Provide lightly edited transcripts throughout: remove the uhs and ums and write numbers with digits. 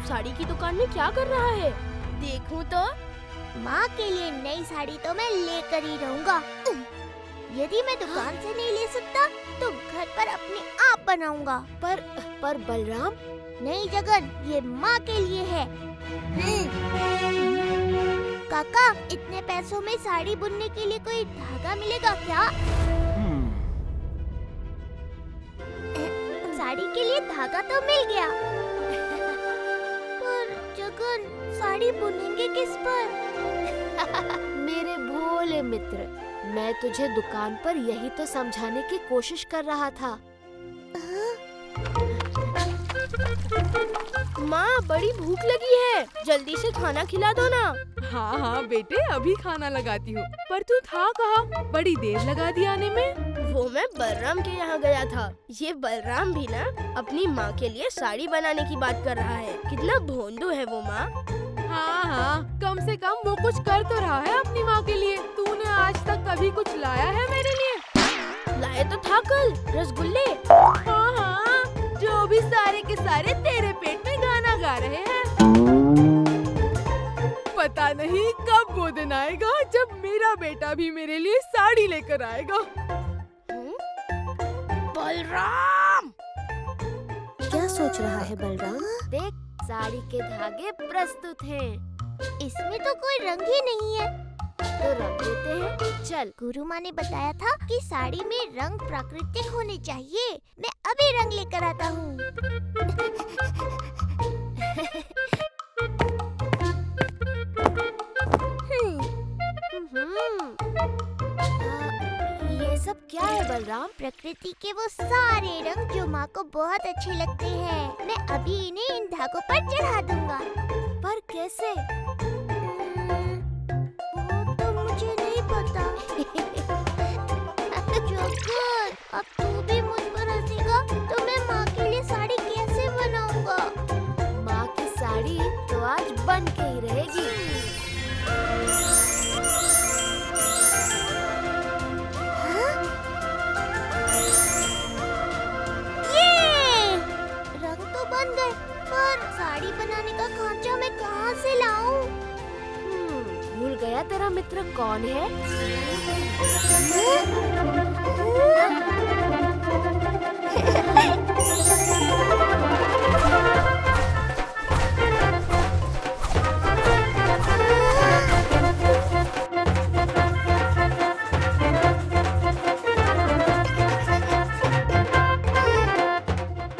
साड़ी की दुकान में क्या कर रहा है? देखूं तो। माँ के लिए नई साड़ी तो मैं लेकर ही रहूँगा। यदि मैं दुकान से नहीं ले सकता तो घर पर अपने आप बनाऊंगा। पर बलराम। नहीं जगन, ये माँ के लिए है। काका, इतने पैसों में साड़ी बुनने के लिए कोई धागा मिलेगा क्या? साड़ी के लिए धागा तो मिल गया। पर जगन, साड़ी बुनेंगे किस पर? मेरे भोले मित्र, मैं तुझे दुकान पर यही तो समझाने की कोशिश कर रहा था। माँ, बड़ी भूख लगी है, जल्दी से खाना खिला दो ना। हाँ हाँ बेटे, अभी खाना लगाती हूँ। पर तू था कहाँ? बड़ी देर लगा दी आने में। वो मैं बलराम के यहाँ गया था। ये बलराम भी ना अपनी माँ के लिए साड़ी बनाने की बात कर रहा है। कितना भोंदू है वो माँ। हाँ हाँ, कम से कम वो कुछ कर तो रहा है अपनी माँ के लिए। तूने आज तक कभी कुछ लाया है मेरे लिए? लाए तो था कल रसगुल्ले। हाँ हाँ, जो भी सारे के सारे तेरे पेट में गाना गा रहे हैं। पता नहीं कब वो दिन आएगा जब मेरा बेटा भी मेरे लिए साड़ी लेकर आएगा। बलराम! क्या सोच रहा है बलराम? देख, साड़ी के धागे प्रस्तुत हैं। इसमें तो कोई रंग ही नहीं है। तो रंग देते हैं। चल। गुरु माँ ने बताया था कि साड़ी में रंग प्राकृतिक होने चाहिए। मैं अभी रंग लेकर आता हूँ। ये सब क्या है बलराम? प्रकृति के वो सारे रंग जो माँ को बहुत अच्छे लगते हैं। मैं अभी इन्हें इन धागों पर चढ़ा दूंगा। पर कैसे? वो तो मुझे नहीं पता। जोकर, अब तू भी मुझ पर हंसेगा तो मैं माँ के लिए साड़ी कैसे बनाऊंगा? माँ की साड़ी तो आज बन के ही रहेगी। रंग तो बन गए, पर साड़ी बनाने का खांचा मैं कहाँ से लाऊं? भूल गया तेरा मित्र कौन है?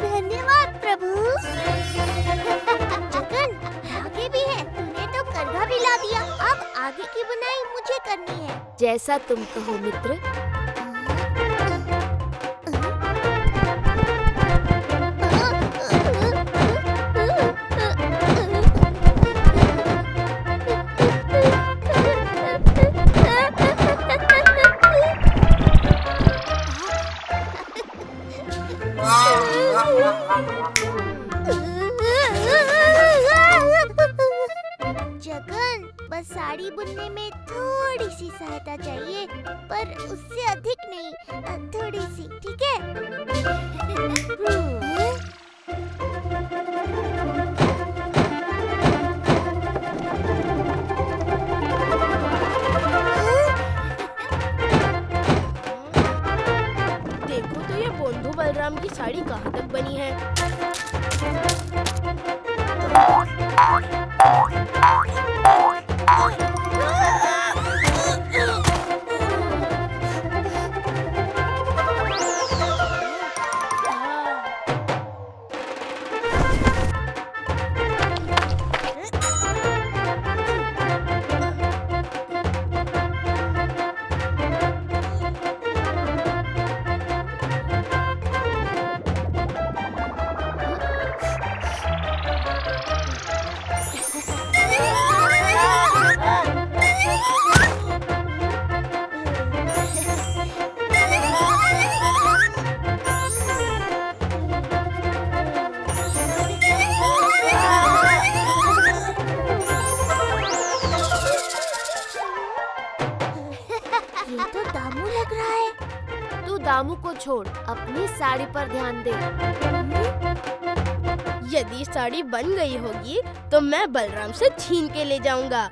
धन्यवाद प्रभु। जगन, धागे भी हैं। तूने तो करघा भी ला दिया। अब आगे की बुनाई मुझे करनी है। जैसा तुम कहो मित्र। जगन, बस साड़ी बुनने में थोड़ी सी सहायता चाहिए, पर उससे अधिक नहीं, थोड़ी सी, ठीक है? देखो तो ये बोंधू बलराम की साड़ी कहाँ तक बनी है। छोड़, अपनी साड़ी पर ध्यान दे। यदि साड़ी बन गई होगी तो मैं बलराम से छीन के ले जाऊंगा।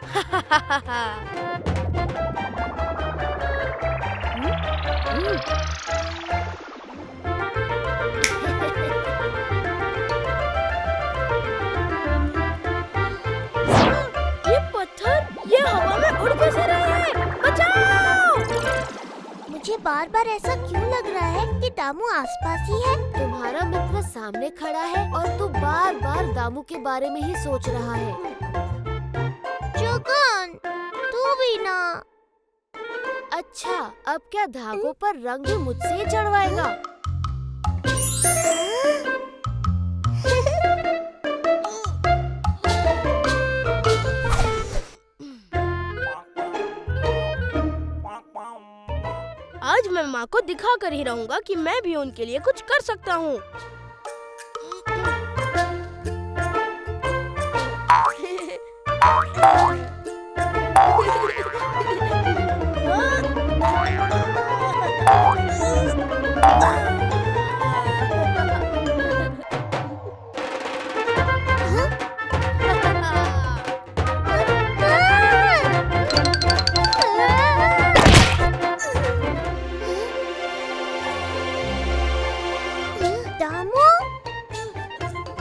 ये पत्थर, ये हवा में उड़ कैसे रहा है? बचाओ! मुझे बार बार ऐसा क्यों लग रहा है कि दामू आसपास ही है? तुम्हारा मित्र सामने खड़ा है और तू बार बार दामू के बारे में ही सोच रहा है। जगन, तू भी ना। अच्छा, अब क्या धागों पर रंग भी मुझसे ही चढ़वाएगा? आज मैं माँ को दिखा कर ही रहूंगा कि मैं भी उनके लिए कुछ कर सकता हूँ।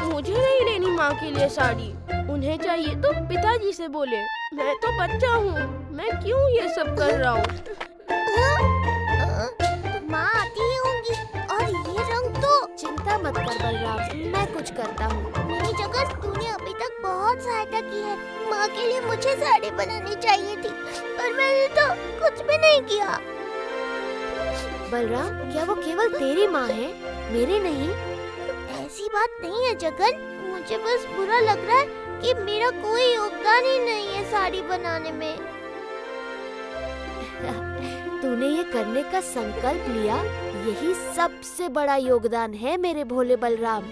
मुझे नहीं लेनी माँ के लिए साड़ी, उन्हें चाहिए तो पिताजी से बोले। मैं तो बच्चा हूँ, मैं क्यों ये सब कर रहा हूँ? माँ आती ही होंगी और ये रंग तो। चिंता मत कर बलराम, मैं कुछ करता हूँ। नहीं जगन, तूने अभी तक बहुत सहायता की है। माँ के लिए मुझे साड़ी बनानी चाहिए थी, पर मैंने तो कुछ भी नहीं किया। बलराम, क्या वो केवल तेरी माँ है, मेरी नहीं? ऐसी बात नहीं है जगन, मुझे बस बुरा लग रहा है कि मेरा कोई योगदान ही नहीं है साड़ी बनाने में। तूने ये करने का संकल्प लिया, यही सबसे बड़ा योगदान है मेरे भोले बलराम।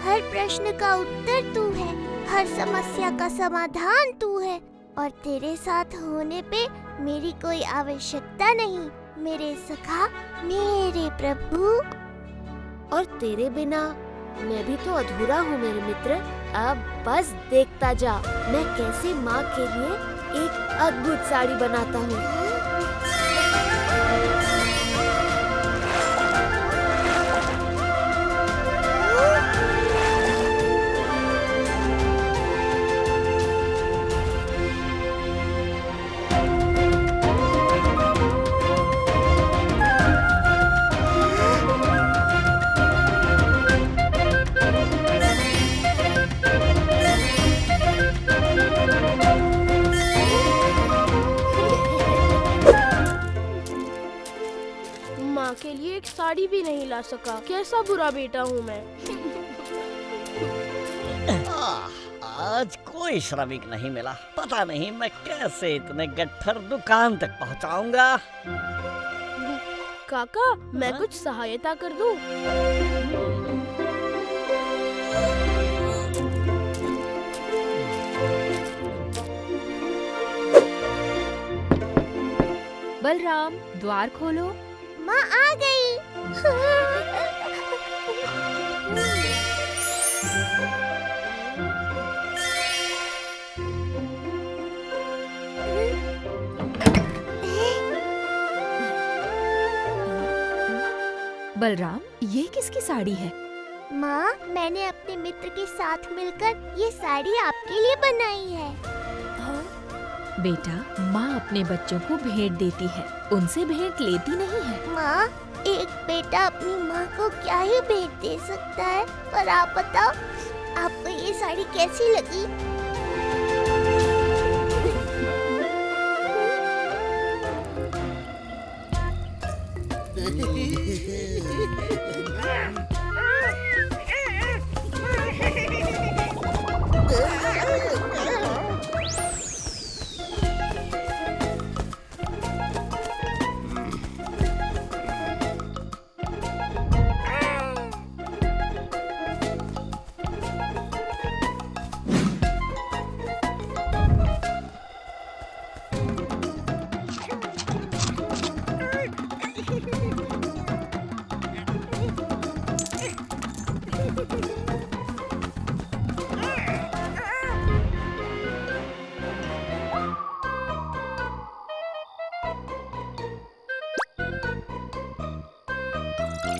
हर प्रश्न का उत्तर तू है, हर समस्या का समाधान तू है, और तेरे साथ होने पे मेरी कोई आवश्यकता नहीं, मेरे सखा, मेरे प्रभु। और तेरे बिना मैं भी तो अधूरा हूँ मेरे मित्र। अब बस देखता जा, मैं कैसे माँ के लिए एक अद्भुत साड़ी बनाता हूँ। माँ के लिए एक साड़ी भी नहीं ला सका, कैसा बुरा बेटा हूँ मैं। आज कोई श्रमिक नहीं मिला, पता नहीं मैं कैसे इतने गट्ठर दुकान तक पहुँचाऊंगा। काका, मैं कुछ सहायता कर दूं? बलराम, द्वार खोलो। माँ आ गई। बलराम, ये किसकी साड़ी है? माँ, मैंने अपने मित्र के साथ मिलकर ये साड़ी आपके लिए बनाई है। बेटा, माँ अपने बच्चों को भेंट देती है, उनसे भेंट लेती नहीं है। माँ, एक बेटा अपनी माँ को क्या ही भेंट दे सकता है, पर आप बताओ, आपको ये साड़ी कैसी लगी? अरे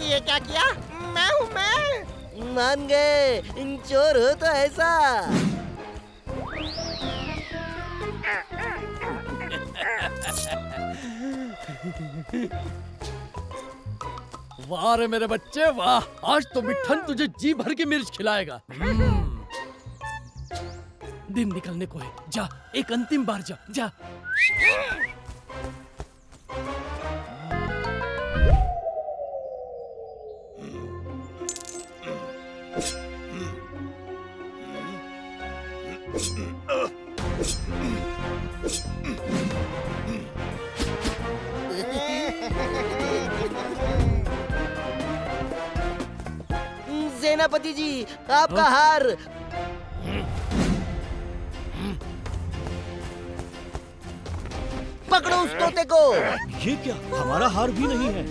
ये क्या किया? मैं हूँ मैं। मान गए, चोर हो तो ऐसा। वाह रे मेरे बच्चे वाह, आज तो मिट्ठन तुझे जी भर के मिर्च खिलाएगा। दिन निकलने को है, जा एक अंतिम बार जा जा। सेनापति जी, आपका हार। पकड़ो उस तोते को। ये क्या, हमारा हार भी नहीं है।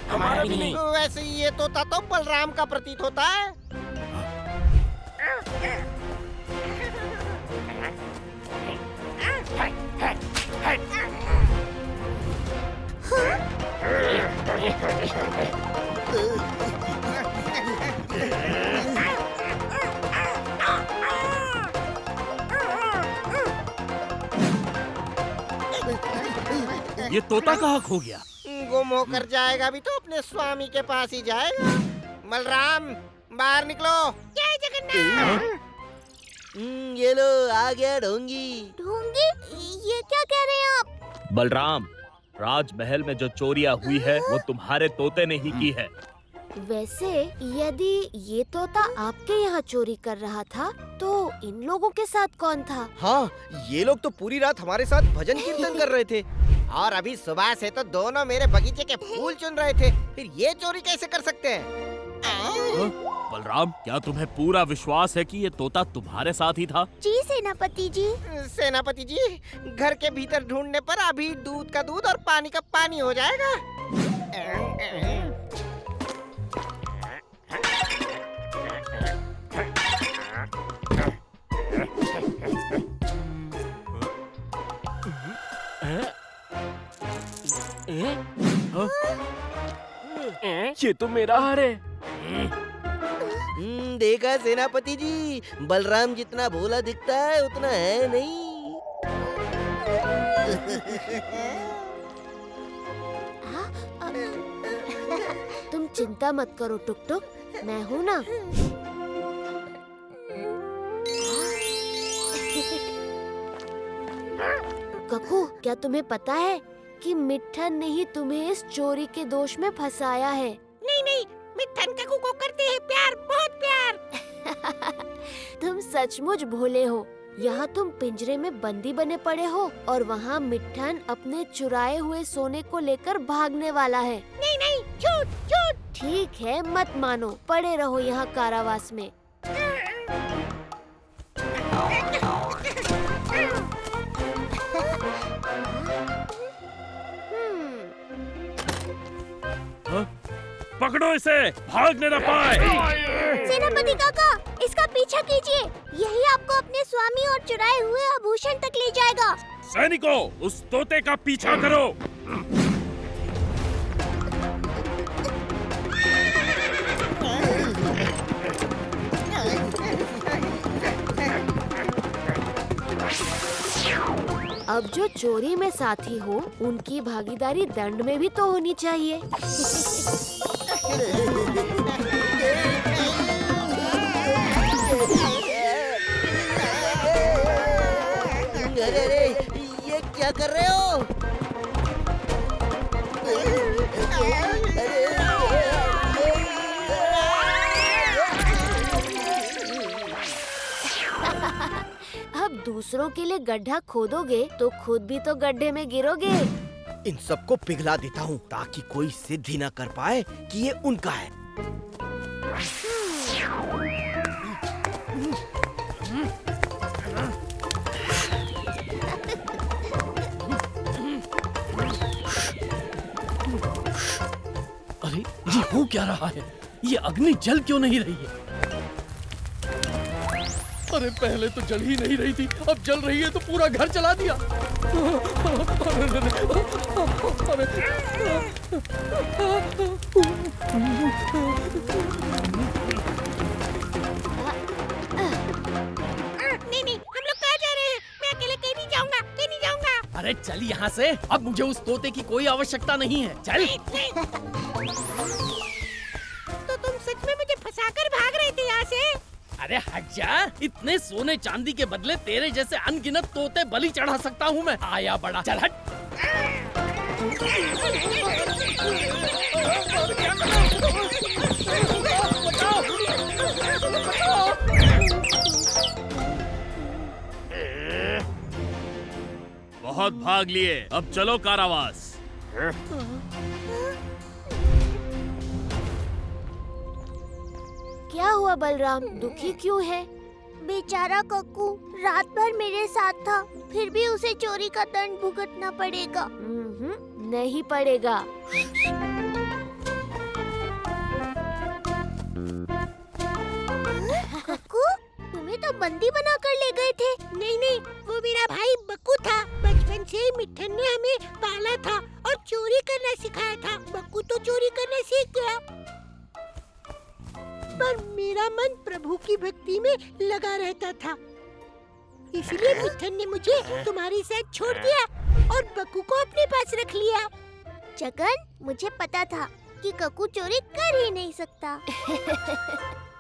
हमारा भी नहीं। वैसे ये तोता तो बलराम का प्रतीत होता है। ये तोता कहाँ खो गया? गुम होकर जाएगा भी तो अपने स्वामी के पास ही जाएगा। बलराम, बाहर निकलो। जय जगन्नाथ। ये लो, आ गया ढोंगी। ढोंगी? ये क्या कह रहे हैं आप? बलराम, राजमहल में जो चोरियां हुई है वो तुम्हारे तोते ने ही की है। वैसे यदि ये तोता आपके यहाँ चोरी कर रहा था तो इन लोगों के साथ कौन था? हाँ, ये लोग तो पूरी रात हमारे साथ भजन कीर्तन कर रहे थे और अभी सुबह से तो दोनों मेरे बगीचे के फूल चुन रहे थे। फिर ये चोरी कैसे कर सकते हैं? बलराम, क्या तुम्हें पूरा विश्वास है कि ये तोता तुम्हारे साथ ही था? जी सेनापति जी। सेनापति जी, घर के भीतर ढूंढने पर अभी दूध का दूध और पानी का पानी हो जाएगा। ये तो मेरा हार है। देखा सेनापति जी, बलराम जितना भोला दिखता है उतना है नहीं। तुम चिंता मत करो टुक टुक, मैं हूँ ना। ककू, क्या तुम्हें पता है कि मिट्ठन ने ही तुम्हें इस चोरी के दोष में फंसाया है? नहीं नहीं, मिट्ठन ककू को करते हैं प्यार, बहुत प्यार। तुम सचमुच भोले हो। यहाँ तुम पिंजरे में बंदी बने पड़े हो और वहाँ मिट्ठन अपने चुराए हुए सोने को लेकर भागने वाला है। नहीं नहीं, झूठ झूठ। ठीक है, मत मानो, पड़े रहो यहाँ कारावास में। पकड़ो इसे, भागने न पाए। सेनापति काका, इसका पीछा कीजिए। यही आपको अपने स्वामी और चुराए हुए आभूषण तक ले जाएगा। सैनिकों, उस तोते का पीछा करो। अब जो चोरी में साथी हो, उनकी भागीदारी दंड में भी तो होनी चाहिए। क्या कर रहे हो? अब दूसरों के लिए गड्ढा खोदोगे तो खुद भी तो गड्ढे में गिरोगे। इन सबको पिघला देता हूँ ताकि कोई सिद्ध ही न कर पाए कि ये उनका है। अरे ये हो क्या रहा है? ये अग्नि जल क्यों नहीं रही है? अरे पहले तो जल ही नहीं रही थी, अब जल रही है तो पूरा घर जला दिया। नहीं, हम लोग कहाँ जा रहे हैं? मैं अकेले कहीं नहीं जाऊंगा। अरे चल यहाँ से, अब मुझे उस तोते की कोई आवश्यकता नहीं है। चल। तो तुम सच में मुझे फंसाकर भाग रहे थे यहाँ से? अरे हट जा, इतने सोने चांदी के बदले तेरे जैसे अनगिनत तोते बलि चढ़ा सकता हूँ मैं। आया बड़ा, चल हट। बहुत भाग लिए, अब चलो कारावास। क्या हुआ बलराम, दुखी क्यों है? बेचारा कक्कू रात भर मेरे साथ था, फिर भी उसे चोरी का दंड भुगतना पड़ेगा। नहीं पड़ेगा। कक्कू, तुम्हें तो बंदी बनाकर ले गए थे। नहीं, वो मेरा भाई बक्कू था। बचपन से मिट्ठन ने हमें पाला था और चोरी करना सिखाया था। बक्कू तो चोरी करना सीख गया, पर मेरा मन प्रभु की भक्ति में लगा रहता था। इसलिए मिट्ठन ने मुझे तुम्हारे साथ छोड़ दिया और बक्कू को अपने पास रख लिया। जगन, मुझे पता था कि कक्कू चोरी कर ही नहीं सकता।